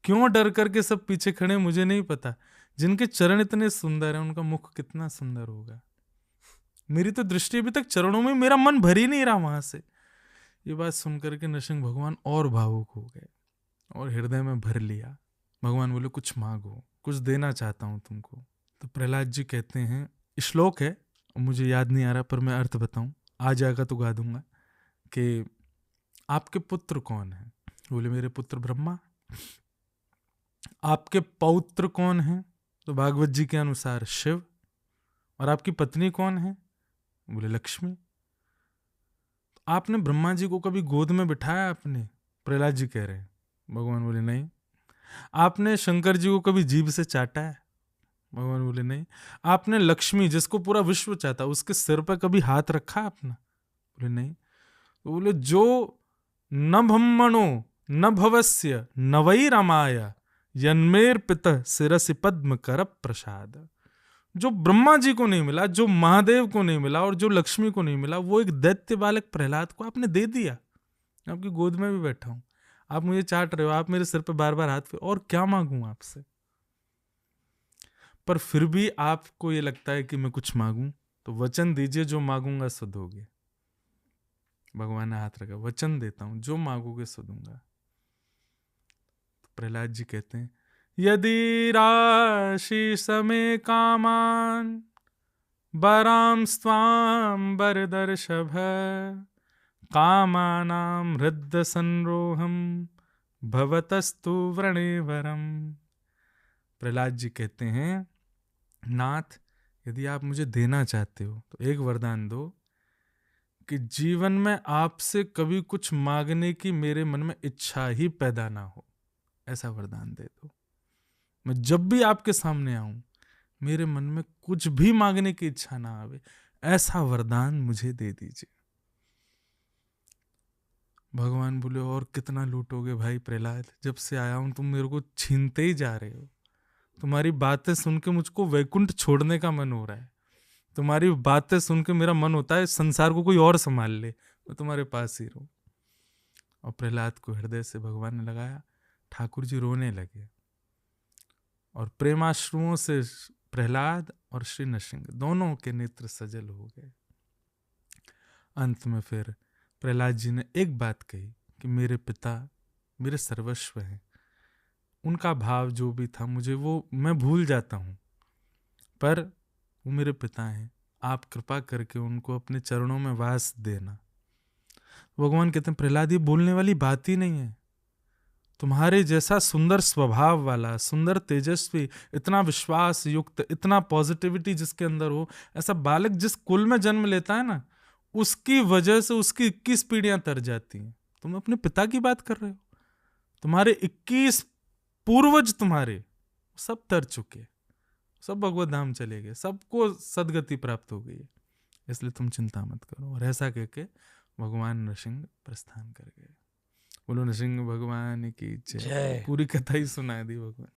क्यों डर करके सब पीछे खड़े मुझे नहीं पता। जिनके चरण इतने सुंदर हैं उनका मुख कितना सुंदर होगा। मेरी तो दृष्टि अभी तक चरणों में, मेरा मन भर ही नहीं रहा वहां से। ये बात सुनकर के नृसिंह भगवान और भावुक हो गए और हृदय में भर लिया। भगवान बोले कुछ मांगो, कुछ देना चाहता हूं तुमको। तो प्रहलाद जी कहते हैं, श्लोक है मुझे याद नहीं आ रहा पर मैं अर्थ बताऊं, आ जाएगा तो गा दूंगा, कि आपके पुत्र कौन है? बोले मेरे पुत्र ब्रह्मा। आपके पौत्र कौन है? तो भागवत जी के अनुसार शिव। और आपकी पत्नी कौन है? बोले लक्ष्मी। तो आपने ब्रह्मा जी को कभी गोद में बिठाया आपने? प्रहलाद जी कह रहे हैं। भगवान बोले नहीं। आपने शंकर जी को कभी जीभ से चाटा है? भगवान बोले नहीं। आपने लक्ष्मी जिसको पूरा विश्व चाहता उसके सिर पर कभी हाथ रखा आपने? बोले नहीं। तो बोले जो न ब्रह्मणो न भवस्य न वै रामाय यन्मेर पितः शिरसि पद्म कर प्रसाद। जो ब्रह्मा जी को नहीं मिला, जो महादेव को नहीं मिला और जो लक्ष्मी को नहीं मिला, वो एक दैत्य बालक प्रहलाद को आपने दे दिया। आपकी गोद में भी बैठा हूं, आप मुझे चाट रहे हो, आप मेरे सिर पे बार बार हाथ पे, और क्या मांगू आपसे? पर फिर भी आपको ये लगता है कि मैं कुछ मांगूं, तो वचन दीजिए जो मांगूंगा सो दोगे। भगवान ने हाथ रखा, वचन देता हूं जो मांगोगे सो दूंगा। तो प्रहलाद जी कहते हैं, यदि राशि समे कामान बराम स्वाम बरदर्शभ कामानाम हृदय संरोहम भवतस्तु व्रणेवरम। प्रहलाद जी कहते हैं, नाथ यदि आप मुझे देना चाहते हो तो एक वरदान दो कि जीवन में आपसे कभी कुछ मांगने की मेरे मन में इच्छा ही पैदा ना हो। ऐसा वरदान दे दो। मैं जब भी आपके सामने आऊं मेरे मन में कुछ भी मांगने की इच्छा ना आवे, ऐसा वरदान मुझे दे दीजिए। भगवान बोले और कितना लूटोगे भाई प्रहलाद, जब से आया हूं तुम मेरे को छीनते ही जा रहे हो। तुम्हारी बातें सुन के मुझको वैकुंठ छोड़ने का मन हो रहा है। तुम्हारी बातें सुन के मेरा मन होता है संसार को कोई और संभाल ले, मैं तुम्हारे पास ही रहूं। और प्रहलाद को हृदय से भगवान ने लगाया। ठाकुर जी रोने लगे और प्रेमाश्रुओं से प्रहलाद और श्री नृसिंह दोनों के नेत्र सजल हो गए। अंत में फिर प्रहलाद जी ने एक बात कही कि मेरे पिता मेरे सर्वस्व हैं, उनका भाव जो भी था मुझे वो मैं भूल जाता हूं, पर वो मेरे पिता हैं, आप कृपा करके उनको अपने चरणों में वास देना। भगवान कहते हैं प्रहलाद ये बोलने वाली बात ही नहीं है। तुम्हारे जैसा सुंदर स्वभाव वाला, सुंदर तेजस्वी, इतना विश्वास युक्त, इतना पॉजिटिविटी जिसके अंदर हो, ऐसा बालक जिस कुल में जन्म लेता है ना, उसकी वजह से उसकी 21 पीढ़ियां तर जाती हैं। तुम अपने पिता की बात कर रहे हो? तुम्हारे 21 पूर्वज तुम्हारे सब तर चुके, सब भगवत धाम चले गए, सबको सदगति प्राप्त हो गई है, इसलिए तुम चिंता मत करो। और ऐसा कह के भगवान नृसिंह प्रस्थान कर गए। बोलो नृसिंह भगवान की जय। पूरी कथा ही सुना दी भगवान।